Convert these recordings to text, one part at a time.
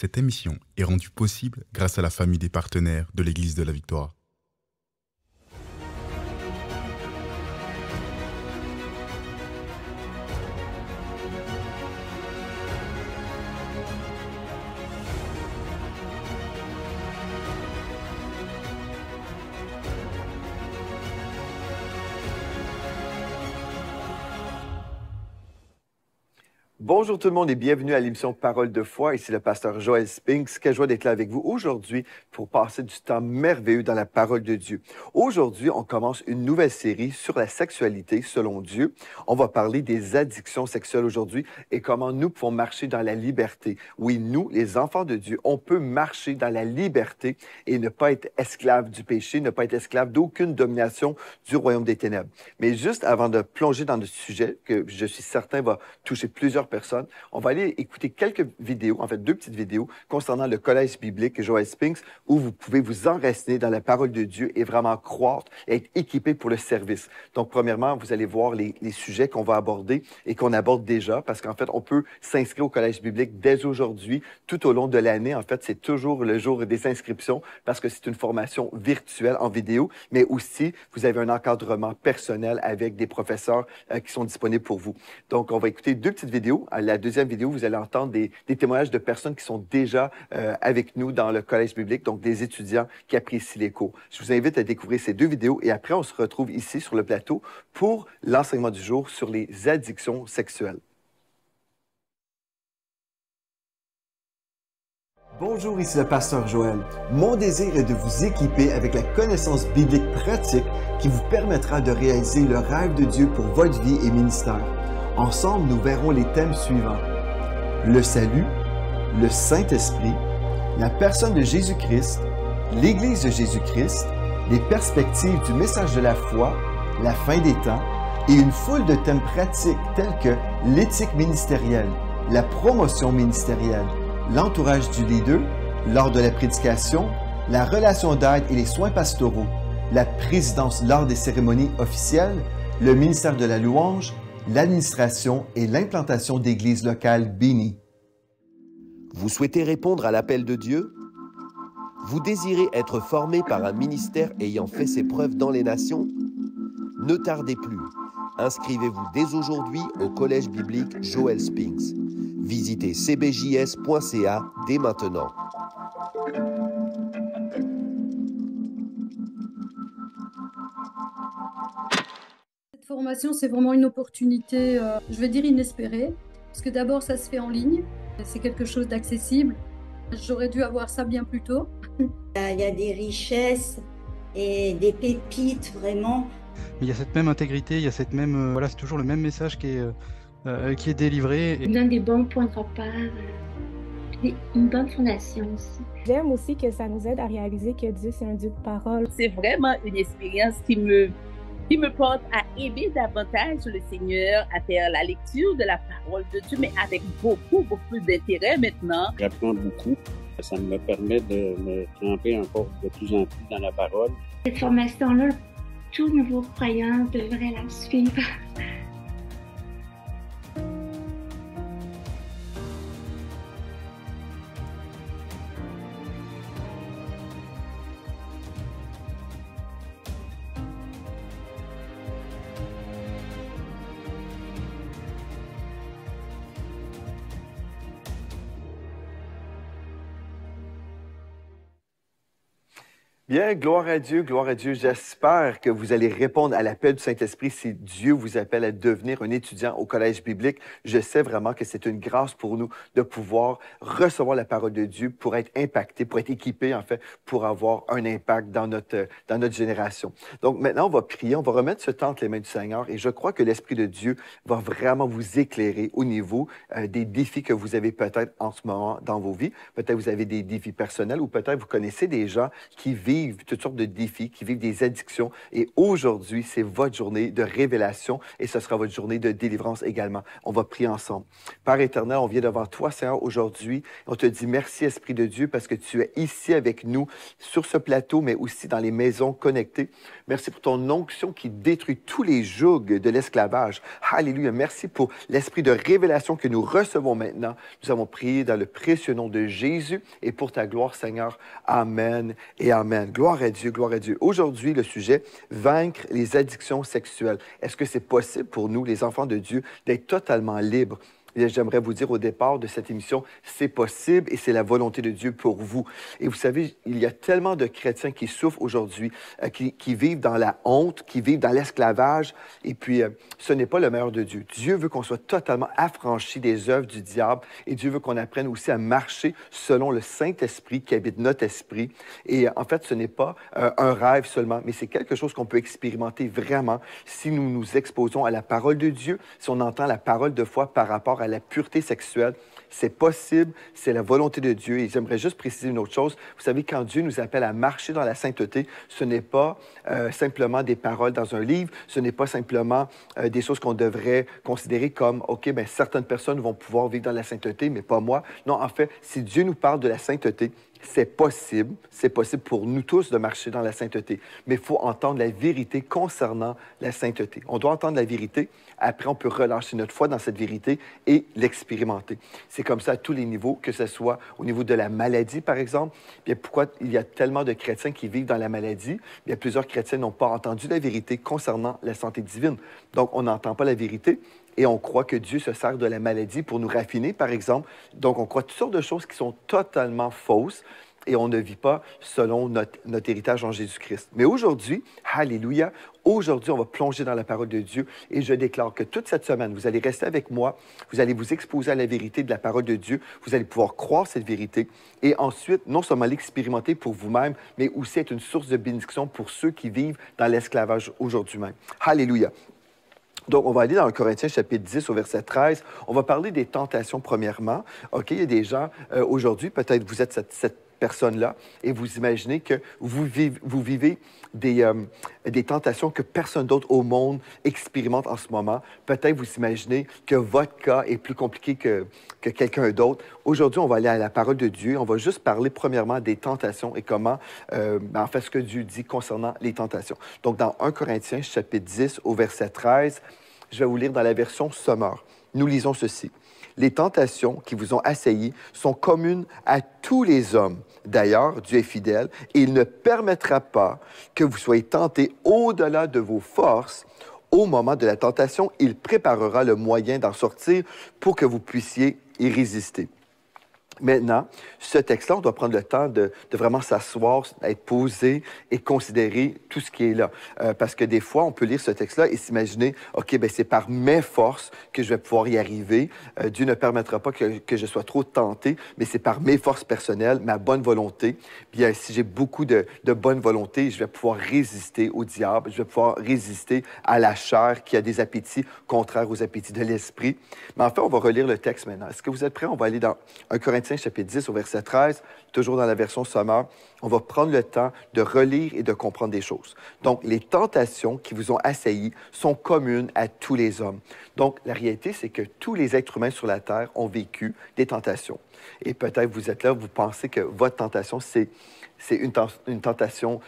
Cette émission est rendue possible grâce à la famille des partenaires de l'Église de la Victoire. Bonjour tout le monde et bienvenue à l'émission Parole de foi. Ici le pasteur Joel Spinks. Quelle joie d'être là avec vous aujourd'hui pour passer du temps merveilleux dans la parole de Dieu. Aujourd'hui, on commence une nouvelle série sur la sexualité selon Dieu. On va parler des addictions sexuelles aujourd'hui et comment nous pouvons marcher dans la liberté. Oui, nous, les enfants de Dieu, on peut marcher dans la liberté et ne pas être esclaves du péché, ne pas être esclaves d'aucune domination du royaume des ténèbres. Mais juste avant de plonger dans le sujet, que je suis certain va toucher plusieurs personnes, on va aller écouter quelques vidéos, en fait deux petites vidéos concernant le collège biblique Joel Spinks où vous pouvez vous enraciner dans la parole de Dieu et vraiment croître et être équipé pour le service. Donc premièrement, vous allez voir les sujets qu'on va aborder et qu'on aborde déjà parce qu'en fait, on peut s'inscrire au collège biblique dès aujourd'hui, tout au long de l'année. En fait, c'est toujours le jour des inscriptions parce que c'est une formation virtuelle en vidéo, mais aussi vous avez un encadrement personnel avec des professeurs qui sont disponibles pour vous. Donc, on va écouter deux petites vidéos. À la deuxième vidéo, vous allez entendre des témoignages de personnes qui sont déjà avec nous dans le collège biblique, donc des étudiants qui apprécient les cours. Je vous invite à découvrir ces deux vidéos et après, on se retrouve ici sur le plateau pour l'enseignement du jour sur les addictions sexuelles. Bonjour, ici le pasteur Joël. Mon désir est de vous équiper avec la connaissance biblique pratique qui vous permettra de réaliser le rêve de Dieu pour votre vie et ministère. Ensemble, nous verrons les thèmes suivants. Le salut, le Saint-Esprit, la personne de Jésus-Christ, l'Église de Jésus-Christ, les perspectives du message de la foi, la fin des temps et une foule de thèmes pratiques tels que l'éthique ministérielle, la promotion ministérielle, l'entourage du leader, lors de la prédication, la relation d'aide et les soins pastoraux, la présidence lors des cérémonies officielles, le ministère de la louange, l'administration et l'implantation d'églises locales bénies. Vous souhaitez répondre à l'appel de Dieu? Vous désirez être formé par un ministère ayant fait ses preuves dans les nations? Ne tardez plus. Inscrivez-vous dès aujourd'hui au Collège biblique Joel Spinks. Visitez cbjs.ca dès maintenant. Cette formation, c'est vraiment une opportunité, je vais dire inespérée, parce que d'abord, ça se fait en ligne, c'est quelque chose d'accessible. J'aurais dû avoir ça bien plus tôt. Il y a des richesses et des pépites, vraiment. Il y a cette même intégrité, il y a cette même... voilà, c'est toujours le même message qui est délivré. Il donne des bons points de repère, puis une bonne fondation aussi. J'aime aussi que ça nous aide à réaliser que Dieu, c'est un Dieu de parole. C'est vraiment une expérience qui me porte à aimer davantage le Seigneur, à faire la lecture de la parole de Dieu, mais avec beaucoup plus d'intérêt maintenant. J'apprends beaucoup. Ça me permet de me tremper encore de plus en plus dans la parole. Cette formation-là, tout nouveau croyant devrait la suivre. Bien, gloire à Dieu, gloire à Dieu. J'espère que vous allez répondre à l'appel du Saint-Esprit si Dieu vous appelle à devenir un étudiant au collège biblique. Je sais vraiment que c'est une grâce pour nous de pouvoir recevoir la parole de Dieu pour être impacté, pour être équipé, en fait, pour avoir un impact dans notre génération. Donc maintenant, on va prier, on va remettre ce temps entre les mains du Seigneur et je crois que l'Esprit de Dieu va vraiment vous éclairer au niveau des défis que vous avez peut-être en ce moment dans vos vies. Peut-être vous avez des défis personnels ou peut-être vous connaissez des gens qui vivent vivent toutes sortes de défis, qui vivent des addictions. Et aujourd'hui, c'est votre journée de révélation et ce sera votre journée de délivrance également. On va prier ensemble. Père éternel, on vient devant toi, Seigneur, aujourd'hui. On te dit merci, Esprit de Dieu, parce que tu es ici avec nous sur ce plateau, mais aussi dans les maisons connectées. Merci pour ton onction qui détruit tous les jougs de l'esclavage. Alléluia. Merci pour l'esprit de révélation que nous recevons maintenant. Nous avons prié dans le précieux nom de Jésus et pour ta gloire, Seigneur. Amen et amen. Gloire à Dieu, gloire à Dieu. Aujourd'hui, le sujet, vaincre les addictions sexuelles. Est-ce que c'est possible pour nous, les enfants de Dieu, d'être totalement libres? Et j'aimerais vous dire au départ de cette émission, c'est possible et c'est la volonté de Dieu pour vous. Et vous savez, il y a tellement de chrétiens qui souffrent aujourd'hui, qui vivent dans la honte, qui vivent dans l'esclavage. Et puis, ce n'est pas le meilleur de Dieu. Dieu veut qu'on soit totalement affranchi des œuvres du diable. Et Dieu veut qu'on apprenne aussi à marcher selon le Saint-Esprit qui habite notre esprit. Et en fait, ce n'est pas un rêve seulement, mais c'est quelque chose qu'on peut expérimenter vraiment si nous nous exposons à la parole de Dieu, si on entend la parole de foi par rapport à la pureté sexuelle. C'est possible, c'est la volonté de Dieu. Et j'aimerais juste préciser une autre chose. Vous savez, quand Dieu nous appelle à marcher dans la sainteté, ce n'est pas simplement des paroles dans un livre, ce n'est pas simplement des choses qu'on devrait considérer comme, OK, bien, certaines personnes vont pouvoir vivre dans la sainteté, mais pas moi. Non, en fait, si Dieu nous parle de la sainteté, c'est possible pour nous tous de marcher dans la sainteté, mais il faut entendre la vérité concernant la sainteté. On doit entendre la vérité, après on peut relâcher notre foi dans cette vérité et l'expérimenter. C'est comme ça à tous les niveaux, que ce soit au niveau de la maladie, par exemple. Bien, pourquoi il y a tellement de chrétiens qui vivent dans la maladie? Bien, plusieurs chrétiens n'ont pas entendu la vérité concernant la santé divine. Donc, on n'entend pas la vérité. Et on croit que Dieu se sert de la maladie pour nous raffiner, par exemple. Donc, on croit toutes sortes de choses qui sont totalement fausses et on ne vit pas selon notre héritage en Jésus-Christ. Mais aujourd'hui, alléluia, aujourd'hui, on va plonger dans la parole de Dieu et je déclare que toute cette semaine, vous allez rester avec moi, vous allez vous exposer à la vérité de la parole de Dieu, vous allez pouvoir croire cette vérité et ensuite, non seulement l'expérimenter pour vous-même, mais aussi être une source de bénédiction pour ceux qui vivent dans l'esclavage aujourd'hui même. Alléluia. Donc, on va aller dans 1 Corinthiens chapitre 10 au verset 13. On va parler des tentations premièrement. OK, il y a des gens aujourd'hui, peut-être vous êtes cette personne-là, et vous imaginez que vous vivez des tentations que personne d'autre au monde expérimente en ce moment. Peut-être vous imaginez que votre cas est plus compliqué que quelqu'un d'autre. Aujourd'hui, on va aller à la parole de Dieu. On va juste parler premièrement des tentations et comment, en fait, ce que Dieu dit concernant les tentations. Donc, dans 1 Corinthiens chapitre 10 au verset 13, je vais vous lire dans la version Sommaire. Nous lisons ceci. Les tentations qui vous ont assaillis sont communes à tous les hommes. D'ailleurs, Dieu est fidèle et il ne permettra pas que vous soyez tentés au-delà de vos forces. Au moment de la tentation, il préparera le moyen d'en sortir pour que vous puissiez y résister. Maintenant, ce texte-là, on doit prendre le temps de vraiment s'asseoir, être posé et considérer tout ce qui est là. Parce que des fois, on peut lire ce texte-là et s'imaginer, OK, bien, c'est par mes forces que je vais pouvoir y arriver. Dieu ne permettra pas que je sois trop tenté, mais c'est par mes forces personnelles, ma bonne volonté. Bien, si j'ai beaucoup de bonne volonté, je vais pouvoir résister au diable, je vais pouvoir résister à la chair qui a des appétits contraires aux appétits de l'esprit. Mais en fait, on va relire le texte maintenant. Est-ce que vous êtes prêts? On va aller dans 1 Corinthiens chapitre 10 au verset 13, toujours dans la version Sommaire. On va prendre le temps de relire et de comprendre des choses. Donc, les tentations qui vous ont assaillis sont communes à tous les hommes. Donc, la réalité, c'est que tous les êtres humains sur la Terre ont vécu des tentations. Et peut-être vous êtes là, vous pensez que votre tentation, c'est une tentation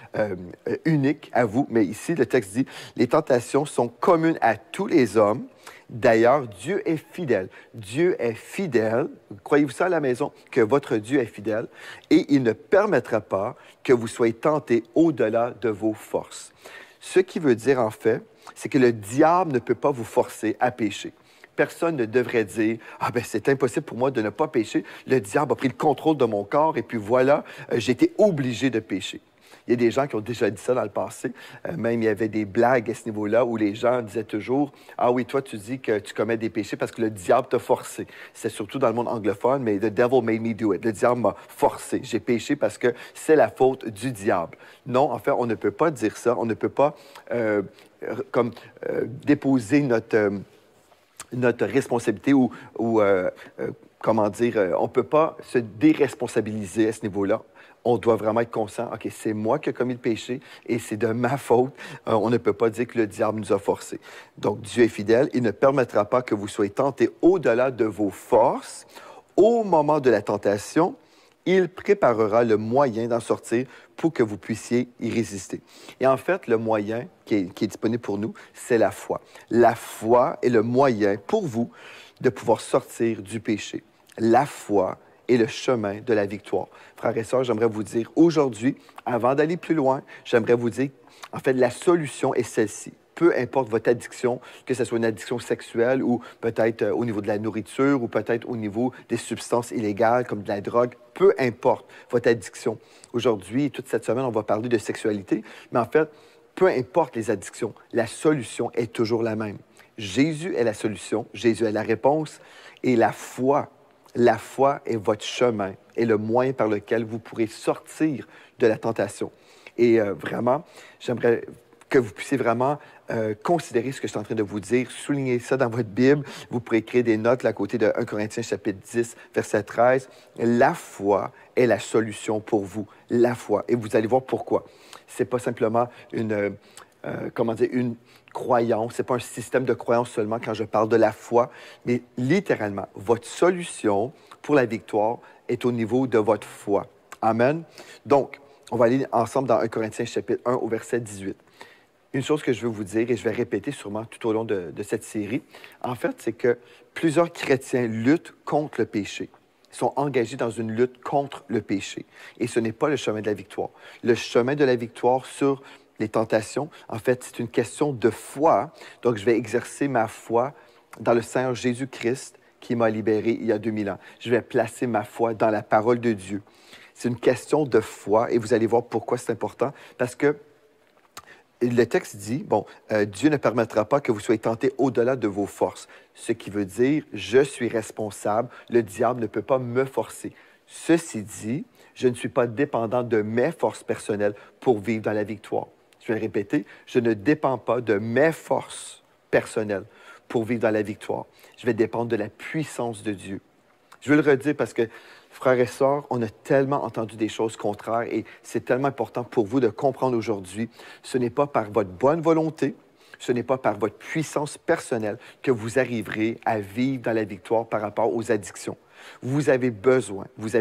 unique à vous. Mais ici, le texte dit, les tentations sont communes à tous les hommes. D'ailleurs, Dieu est fidèle. Dieu est fidèle. Croyez-vous ça à la maison, que votre Dieu est fidèle et il ne permettra pas que vous soyez tentés au-delà de vos forces. Ce qui veut dire, en fait, c'est que le diable ne peut pas vous forcer à pécher. Personne ne devrait dire « Ah, ben c'est impossible pour moi de ne pas pécher. Le diable a pris le contrôle de mon corps et puis voilà, j'ai été obligé de pécher. » Il y a des gens qui ont déjà dit ça dans le passé. Même il y avait des blagues à ce niveau-là où les gens disaient toujours « Ah oui, toi, tu dis que tu commets des péchés parce que le diable t'a forcé. » C'est surtout dans le monde anglophone, mais « The devil made me do it. » Le diable m'a forcé. J'ai péché parce que c'est la faute du diable. Non, en fait, on ne peut pas dire ça. On ne peut pas déposer notre responsabilité ou comment dire, on ne peut pas se déresponsabiliser à ce niveau-là. On doit vraiment être conscient, OK, c'est moi qui ai commis le péché et c'est de ma faute. On ne peut pas dire que le diable nous a forcés. Donc, Dieu est fidèle. Il ne permettra pas que vous soyez tentés au-delà de vos forces. Au moment de la tentation, il préparera le moyen d'en sortir pour que vous puissiez y résister. Et en fait, le moyen qui est disponible pour nous, c'est la foi. La foi est le moyen pour vous de pouvoir sortir du péché. La foi est le chemin de la victoire. Frères et sœurs, j'aimerais vous dire aujourd'hui, avant d'aller plus loin, j'aimerais vous dire, en fait, la solution est celle-ci. Peu importe votre addiction, que ce soit une addiction sexuelle ou peut-être au niveau de la nourriture ou peut-être au niveau des substances illégales comme de la drogue, peu importe votre addiction. Aujourd'hui, toute cette semaine, on va parler de sexualité, mais en fait, peu importe les addictions, la solution est toujours la même. Jésus est la solution, Jésus est la réponse et la foi est votre chemin et le moyen par lequel vous pourrez sortir de la tentation. Et vraiment, j'aimerais que vous puissiez vraiment considérer ce que je suis en train de vous dire, souligner ça dans votre Bible. Vous pourrez écrire des notes là, à côté de 1 Corinthiens chapitre 10, verset 13. La foi est la solution pour vous. La foi. Et vous allez voir pourquoi. C'est pas simplement une croyance, c'est pas un système de croyance seulement quand je parle de la foi, mais littéralement, votre solution pour la victoire est au niveau de votre foi. Amen. Donc, on va aller ensemble dans 1 Corinthiens chapitre 1 au verset 18. Une chose que je veux vous dire, et je vais répéter sûrement tout au long de cette série, en fait, c'est que plusieurs chrétiens luttent contre le péché. Ils sont engagés dans une lutte contre le péché. Et ce n'est pas le chemin de la victoire. Le chemin de la victoire sur les tentations, en fait, c'est une question de foi. Donc, je vais exercer ma foi dans le Seigneur Jésus-Christ qui m'a libéré il y a 2000 ans. Je vais placer ma foi dans la parole de Dieu. C'est une question de foi et vous allez voir pourquoi c'est important. Parce que le texte dit, Dieu ne permettra pas que vous soyez tentés au-delà de vos forces. Ce qui veut dire, je suis responsable, le diable ne peut pas me forcer. Ceci dit, je ne suis pas dépendant de mes forces personnelles pour vivre dans la victoire. Je vais le répéter, je ne dépends pas de mes forces personnelles pour vivre dans la victoire. Je vais dépendre de la puissance de Dieu. Je veux le redire parce que, frères et sœurs, on a tellement entendu des choses contraires et c'est tellement important pour vous de comprendre aujourd'hui, ce n'est pas par votre bonne volonté, ce n'est pas par votre puissance personnelle que vous arriverez à vivre dans la victoire par rapport aux addictions. Vous avez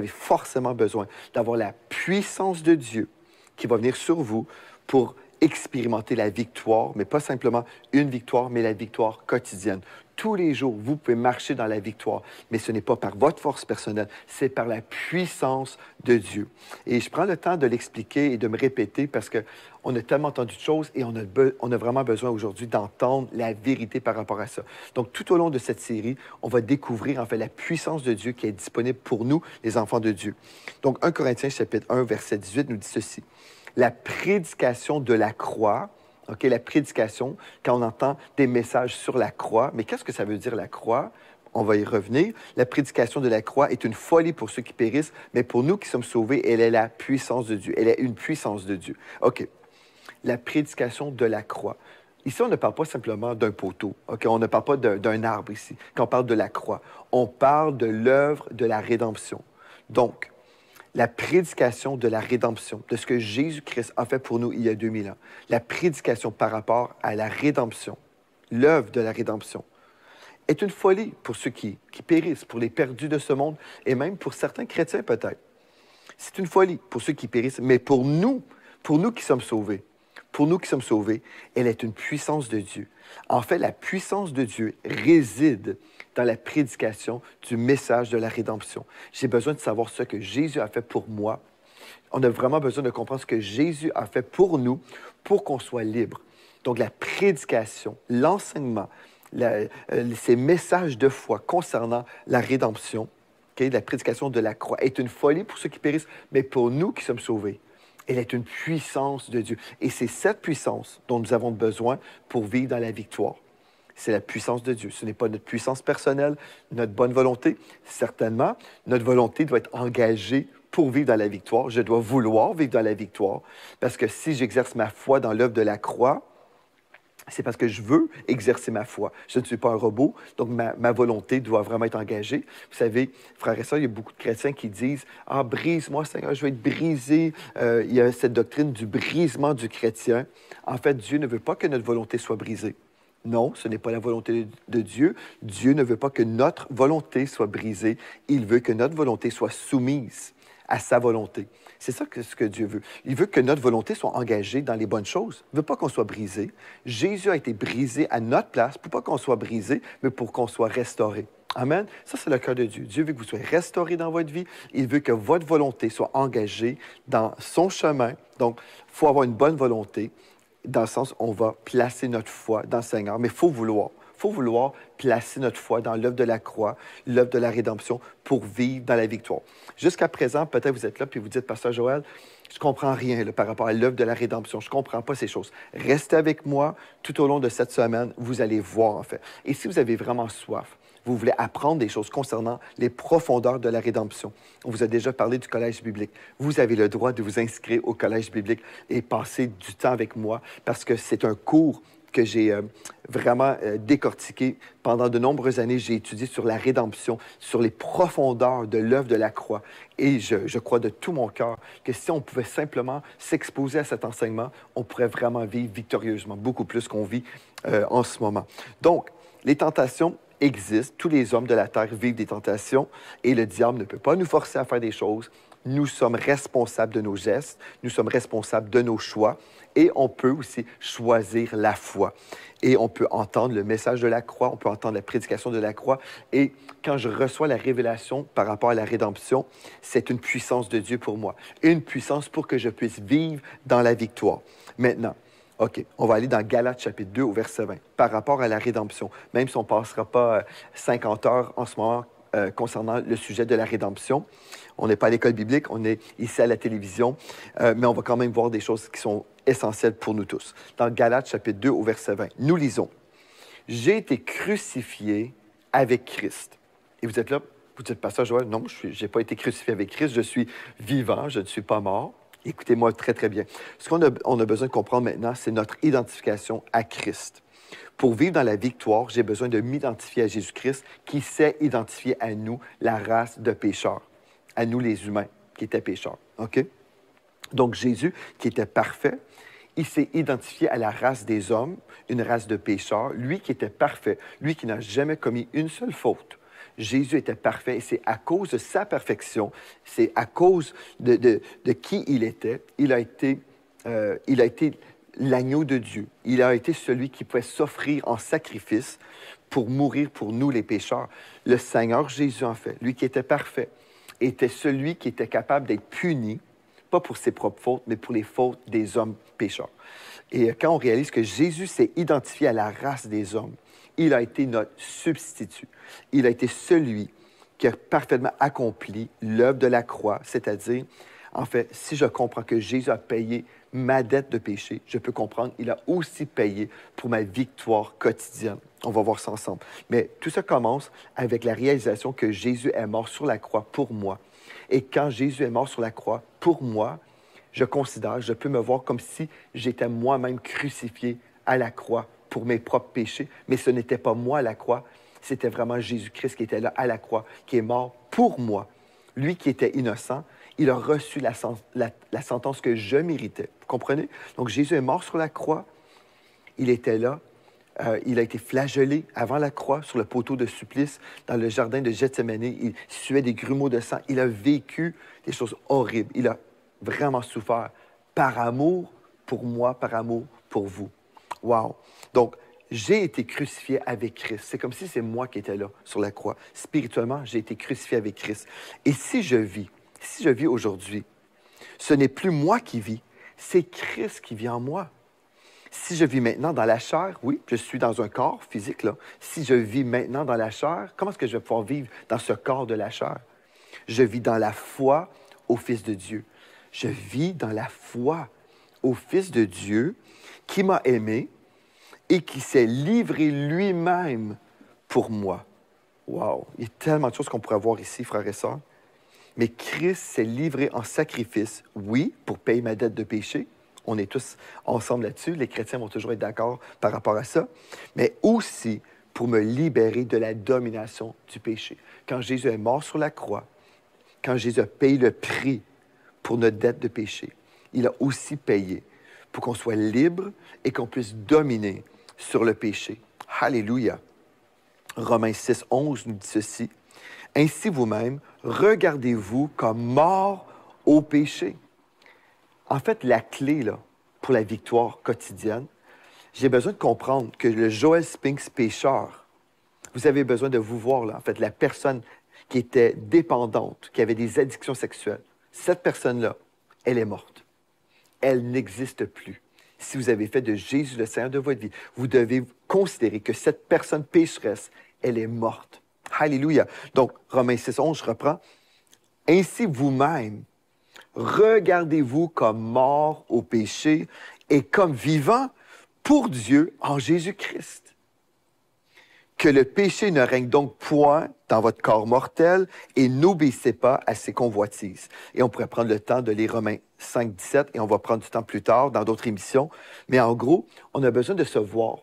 forcément besoin d'avoir la puissance de Dieu qui va venir sur vous pour expérimenter la victoire, mais pas simplement une victoire, mais la victoire quotidienne. Tous les jours, vous pouvez marcher dans la victoire, mais ce n'est pas par votre force personnelle, c'est par la puissance de Dieu. Et je prends le temps de l'expliquer et de me répéter parce qu'on a tellement entendu de choses et on a vraiment besoin aujourd'hui d'entendre la vérité par rapport à ça. Donc, tout au long de cette série, on va découvrir en fait la puissance de Dieu qui est disponible pour nous, les enfants de Dieu. Donc, 1 Corinthiens chapitre 1, verset 18 nous dit ceci. La prédication de la croix, OK, la prédication, quand on entend des messages sur la croix, mais qu'est-ce que ça veut dire la croix? On va y revenir. La prédication de la croix est une folie pour ceux qui périssent, mais pour nous qui sommes sauvés, elle est la puissance de Dieu. Elle est une puissance de Dieu. OK, la prédication de la croix. Ici, on ne parle pas simplement d'un poteau. OK, on ne parle pas d'un arbre ici. Quand on parle de la croix, on parle de l'œuvre de la rédemption. Donc, la prédication de la rédemption, de ce que Jésus-Christ a fait pour nous il y a 2000 ans. La prédication par rapport à la rédemption, l'œuvre de la rédemption, est une folie pour ceux qui périssent, pour les perdus de ce monde et même pour certains chrétiens peut-être. C'est une folie pour ceux qui périssent, mais pour nous qui sommes sauvés, elle est une puissance de Dieu. En fait, la puissance de Dieu réside dans la prédication du message de la rédemption. J'ai besoin de savoir ce que Jésus a fait pour moi. On a vraiment besoin de comprendre ce que Jésus a fait pour nous, pour qu'on soit libre. Donc, la prédication, l'enseignement, ces messages de foi concernant la rédemption, la prédication de la croix, est une folie pour ceux qui périssent, mais pour nous qui sommes sauvés, elle est une puissance de Dieu. Et c'est cette puissance dont nous avons besoin pour vivre dans la victoire. C'est la puissance de Dieu. Ce n'est pas notre puissance personnelle, notre bonne volonté. Certainement, notre volonté doit être engagée pour vivre dans la victoire. Je dois vouloir vivre dans la victoire parce que si j'exerce ma foi dans l'œuvre de la croix, c'est parce que je veux exercer ma foi. Je ne suis pas un robot, donc ma volonté doit vraiment être engagée. Vous savez, frères et sœurs, il y a beaucoup de chrétiens qui disent « Ah, brise-moi, Seigneur, je vais être brisé. » Il y a cette doctrine du brisement du chrétien. En fait, Dieu ne veut pas que notre volonté soit brisée. Non, ce n'est pas la volonté de Dieu. Dieu ne veut pas que notre volonté soit brisée. Il veut que notre volonté soit soumise à sa volonté. C'est ça ce que Dieu veut. Il veut que notre volonté soit engagée dans les bonnes choses. Il ne veut pas qu'on soit brisé. Jésus a été brisé à notre place, pour pas qu'on soit brisé, mais pour qu'on soit restauré. Amen. Ça, c'est le cœur de Dieu. Dieu veut que vous soyez restaurés dans votre vie. Il veut que votre volonté soit engagée dans son chemin. Donc, il faut avoir une bonne volonté, dans le sens où on va placer notre foi dans le Seigneur. Mais il faut vouloir. Il faut vouloir placer notre foi dans l'œuvre de la croix, l'œuvre de la rédemption pour vivre dans la victoire. Jusqu'à présent, peut-être vous êtes là et vous dites, Pasteur Joël, je ne comprends rien là, par rapport à l'œuvre de la rédemption. Je ne comprends pas ces choses. Restez avec moi tout au long de cette semaine. Vous allez voir, en fait. Et si vous avez vraiment soif, vous voulez apprendre des choses concernant les profondeurs de la rédemption. On vous a déjà parlé du collège biblique. Vous avez le droit de vous inscrire au collège biblique et passer du temps avec moi parce que c'est un cours que j'ai vraiment décortiqué. Pendant de nombreuses années, j'ai étudié sur la rédemption, sur les profondeurs de l'œuvre de la croix. Et je crois de tout mon cœur que si on pouvait simplement s'exposer à cet enseignement, on pourrait vraiment vivre victorieusement, beaucoup plus qu'on vit en ce moment. Donc, les tentations existent. Tous les hommes de la terre vivent des tentations et le diable ne peut pas nous forcer à faire des choses. Nous sommes responsables de nos gestes, nous sommes responsables de nos choix et on peut aussi choisir la foi. Et on peut entendre le message de la croix, on peut entendre la prédication de la croix. Et quand je reçois la révélation par rapport à la rédemption, c'est une puissance de Dieu pour moi. Une puissance pour que je puisse vivre dans la victoire. Maintenant, OK, on va aller dans Galates chapitre 2 au verset 20, par rapport à la rédemption. Même si on ne passera pas 50 heures en ce moment concernant le sujet de la rédemption. On n'est pas à l'école biblique, on est ici à la télévision, mais on va quand même voir des choses qui sont essentielles pour nous tous. Dans Galates chapitre 2 au verset 20, nous lisons « J'ai été crucifié avec Christ. » Et vous êtes là, vous dites, Pasteur Joël, non, je n'ai pas été crucifié avec Christ, je suis vivant, je ne suis pas mort. Écoutez-moi très, très bien. Ce qu'on a besoin de comprendre maintenant, c'est notre identification à Christ. Pour vivre dans la victoire, j'ai besoin de m'identifier à Jésus-Christ qui s'est identifié à nous, la race de pécheurs, à nous les humains qui étaient pécheurs. OK? Donc Jésus, qui était parfait, il s'est identifié à la race des hommes, une race de pécheurs, lui qui était parfait, lui qui n'a jamais commis une seule faute. Jésus était parfait et c'est à cause de sa perfection, c'est à cause de qui il était, il a été l'agneau de Dieu. Il a été celui qui pouvait s'offrir en sacrifice pour mourir pour nous les pécheurs. Le Seigneur Jésus, en fait, lui qui était parfait, était celui qui était capable d'être puni, pas pour ses propres fautes, mais pour les fautes des hommes pécheurs. Et quand on réalise que Jésus s'est identifié à la race des hommes, il a été notre substitut. Il a été celui qui a parfaitement accompli l'œuvre de la croix, c'est-à-dire, en fait, si je comprends que Jésus a payé ma dette de péché, je peux comprendre qu'il a aussi payé pour ma victoire quotidienne. On va voir ça ensemble. Mais tout ça commence avec la réalisation que Jésus est mort sur la croix pour moi. Et quand Jésus est mort sur la croix pour moi, je peux me voir comme si j'étais moi-même crucifié à la croix pour mes propres péchés. Mais ce n'était pas moi à la croix, c'était vraiment Jésus-Christ qui était là à la croix, qui est mort pour moi. Lui qui était innocent, il a reçu la sentence que je méritais. Vous comprenez? Donc Jésus est mort sur la croix, il était là, il a été flagellé avant la croix sur le poteau de supplice dans le jardin de Gethsémani. Il suait des grumeaux de sang. Il a vécu des choses horribles. Il a vraiment souffert par amour pour moi, par amour pour vous. Wow! Donc, j'ai été crucifié avec Christ. C'est comme si c'est moi qui étais là sur la croix. Spirituellement, j'ai été crucifié avec Christ. Et si je vis aujourd'hui, ce n'est plus moi qui vis, c'est Christ qui vit en moi. Si je vis maintenant dans la chair, oui, je suis dans un corps physique, là. Si je vis maintenant dans la chair, comment est-ce que je vais pouvoir vivre dans ce corps de la chair? Je vis dans la foi au Fils de Dieu. Je vis dans la foi au Fils de Dieu qui m'a aimé et qui s'est livré lui-même pour moi. Wow! Il y a tellement de choses qu'on pourrait voir ici, frères et sœurs. Mais Christ s'est livré en sacrifice, oui, pour payer ma dette de péché. On est tous ensemble là-dessus. Les chrétiens vont toujours être d'accord par rapport à ça. Mais aussi pour me libérer de la domination du péché. Quand Jésus est mort sur la croix, quand Jésus a payé le prix pour notre dette de péché, il a aussi payé pour qu'on soit libre et qu'on puisse dominer sur le péché. Alléluia. Romains 6, 11 nous dit ceci. « Ainsi vous-même, regardez-vous comme morts au péché. » En fait, la clé là, pour la victoire quotidienne, j'ai besoin de comprendre que le Joel Spinks pécheur, vous avez besoin de vous voir là, en fait, la personne qui était dépendante, qui avait des addictions sexuelles, cette personne-là, elle est morte. Elle n'existe plus. Si vous avez fait de Jésus le Seigneur de votre vie, vous devez considérer que cette personne pécheresse, elle est morte. Alléluia. Donc, Romains 6, 11, je reprends. « Ainsi vous-même, regardez-vous comme morts au péché et comme vivants pour Dieu en Jésus-Christ. Que le péché ne règne donc point dans votre corps mortel et n'obéissez pas à ses convoitises. » Et on pourrait prendre le temps de lire Romains 5, 17 et on va prendre du temps plus tard dans d'autres émissions. Mais en gros, on a besoin de se voir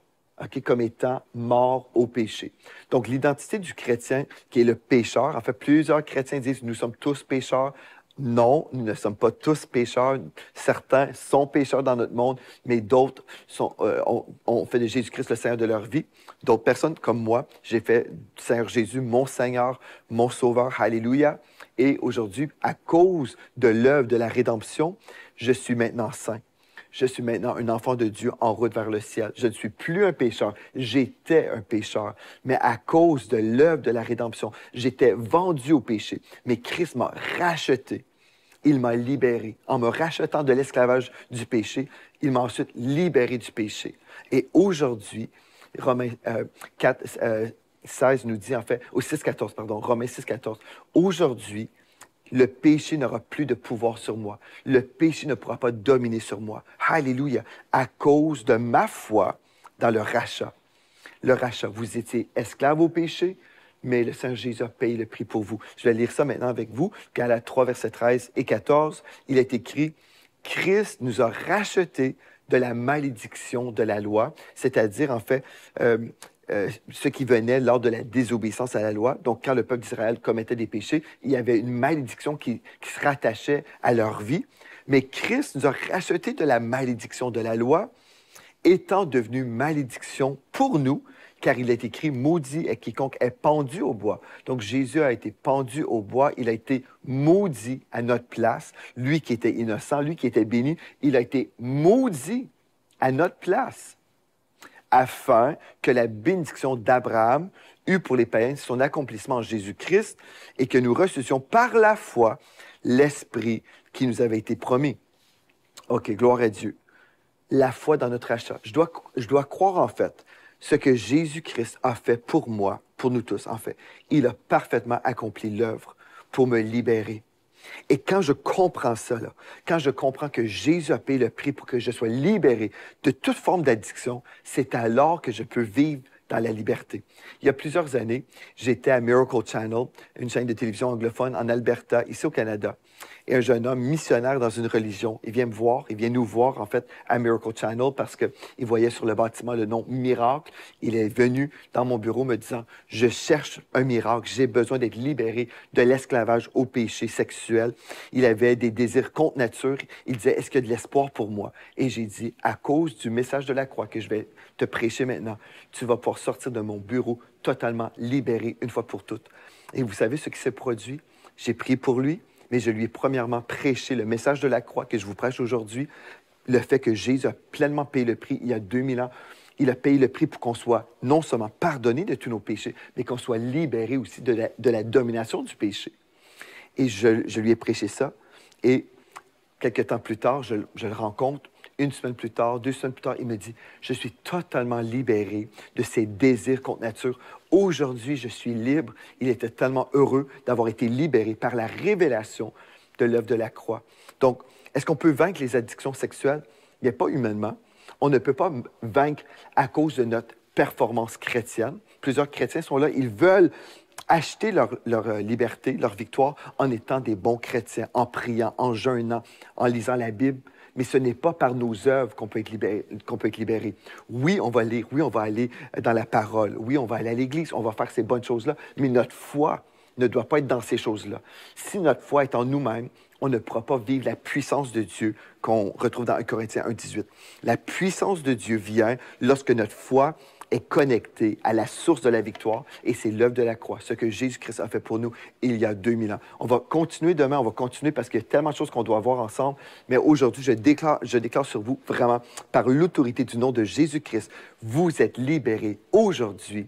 comme étant mort au péché. Donc, l'identité du chrétien qui est le pécheur, en fait, plusieurs chrétiens disent « nous sommes tous pécheurs ». Non, nous ne sommes pas tous pécheurs. Certains sont pécheurs dans notre monde, mais d'autres ont fait de Jésus-Christ le Seigneur de leur vie. D'autres personnes, comme moi, j'ai fait du Seigneur Jésus mon Seigneur, mon Sauveur. Alléluia. Et aujourd'hui, à cause de l'œuvre de la rédemption, je suis maintenant saint. Je suis maintenant un enfant de Dieu en route vers le ciel. Je ne suis plus un pécheur. J'étais un pécheur. Mais à cause de l'œuvre de la rédemption, j'étais vendu au péché. Mais Christ m'a racheté. Il m'a libéré. En me rachetant de l'esclavage du péché, il m'a ensuite libéré du péché. Et aujourd'hui, Romains 4, 16 nous dit, en fait, au 6, 14, pardon, Romains 6, 14, aujourd'hui, le péché n'aura plus de pouvoir sur moi. Le péché ne pourra pas dominer sur moi. Alléluia. À cause de ma foi dans le rachat. Le rachat, vous étiez esclave au péché, mais le Seigneur Jésus a payé le prix pour vous. Je vais lire ça maintenant avec vous. Galates 3, versets 13 et 14, il est écrit « Christ nous a rachetés de la malédiction de la loi », c'est-à-dire, en fait, ce qui venait lors de la désobéissance à la loi. Donc, quand le peuple d'Israël commettait des péchés, il y avait une malédiction qui se rattachait à leur vie. Mais Christ nous a rachetés de la malédiction de la loi, étant devenu malédiction pour nous, car il est écrit « Maudit est quiconque est pendu au bois ». Donc, Jésus a été pendu au bois, il a été maudit à notre place. Lui qui était innocent, lui qui était béni, il a été maudit à notre place, afin que la bénédiction d'Abraham eût pour les païens son accomplissement en Jésus-Christ et que nous reçussions par la foi l'Esprit qui nous avait été promis. OK, gloire à Dieu. La foi dans notre achat. Je dois croire, en fait, ce que Jésus-Christ a fait pour moi, pour nous tous, en fait. Il a parfaitement accompli l'œuvre pour me libérer. Et quand je comprends ça, là, quand je comprends que Jésus a payé le prix pour que je sois libéré de toute forme d'addiction, c'est alors que je peux vivre dans la liberté. Il y a plusieurs années, j'étais à Miracle Channel, une chaîne de télévision anglophone en Alberta, ici au Canada. Et un jeune homme missionnaire dans une religion, il vient me voir, il vient nous voir en fait à Miracle Channel parce qu'il voyait sur le bâtiment le nom Miracle. Il est venu dans mon bureau me disant « Je cherche un miracle, j'ai besoin d'être libéré de l'esclavage au péché sexuel. » Il avait des désirs contre nature. Il disait « Est-ce qu'il y a de l'espoir pour moi? » Et j'ai dit « À cause du message de la croix que je vais te prêcher maintenant, tu vas pouvoir sortir de mon bureau totalement libéré une fois pour toutes. » Et vous savez ce qui s'est produit? J'ai prié pour lui. Mais je lui ai premièrement prêché le message de la croix que je vous prêche aujourd'hui, le fait que Jésus a pleinement payé le prix il y a 2000 ans. Il a payé le prix pour qu'on soit non seulement pardonné de tous nos péchés, mais qu'on soit libéré aussi de la domination du péché. Et je lui ai prêché ça. Et quelques temps plus tard, je le rencontre. Une semaine plus tard, 2 semaines plus tard, il me dit « Je suis totalement libéré de ces désirs contre nature. Aujourd'hui, je suis libre. » Il était tellement heureux d'avoir été libéré par la révélation de l'œuvre de la croix. Donc, est-ce qu'on peut vaincre les addictions sexuelles? Il n'y a pas humainement. On ne peut pas vaincre à cause de notre performance chrétienne. Plusieurs chrétiens sont là, ils veulent acheter leur liberté, leur victoire en étant des bons chrétiens, en priant, en jeûnant, en lisant la Bible. mais ce n'est pas par nos œuvres qu'on peut être libéré. Oui, on va lire, oui, on va aller dans la parole, oui, on va aller à l'Église, on va faire ces bonnes choses-là, mais notre foi ne doit pas être dans ces choses-là. Si notre foi est en nous-mêmes, on ne pourra pas vivre la puissance de Dieu qu'on retrouve dans 1 Corinthiens 1,18. La puissance de Dieu vient lorsque notre foi est connectée à la source de la victoire, et c'est l'œuvre de la croix, ce que Jésus-Christ a fait pour nous il y a 2000 ans. On va continuer demain, on va continuer parce qu'il y a tellement de choses qu'on doit voir ensemble, mais aujourd'hui, je déclare sur vous, vraiment, par l'autorité du nom de Jésus-Christ, vous êtes libérés aujourd'hui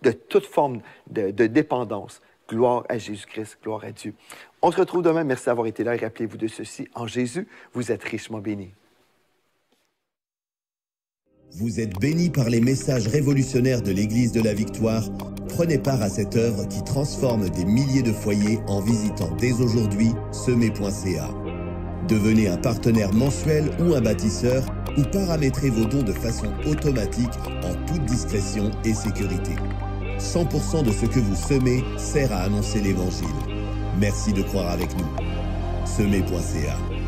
de toute forme de dépendance. Gloire à Jésus-Christ, gloire à Dieu. On se retrouve demain. Merci d'avoir été là et rappelez-vous de ceci. En Jésus, vous êtes richement bénis. Vous êtes bénis par les messages révolutionnaires de l'Église de la Victoire. Prenez part à cette œuvre qui transforme des milliers de foyers en visitant dès aujourd'hui semer.ca. Devenez un partenaire mensuel ou un bâtisseur ou paramétrez vos dons de façon automatique en toute discrétion et sécurité. 100% de ce que vous semez sert à annoncer l'Évangile. Merci de croire avec nous. Semer.ca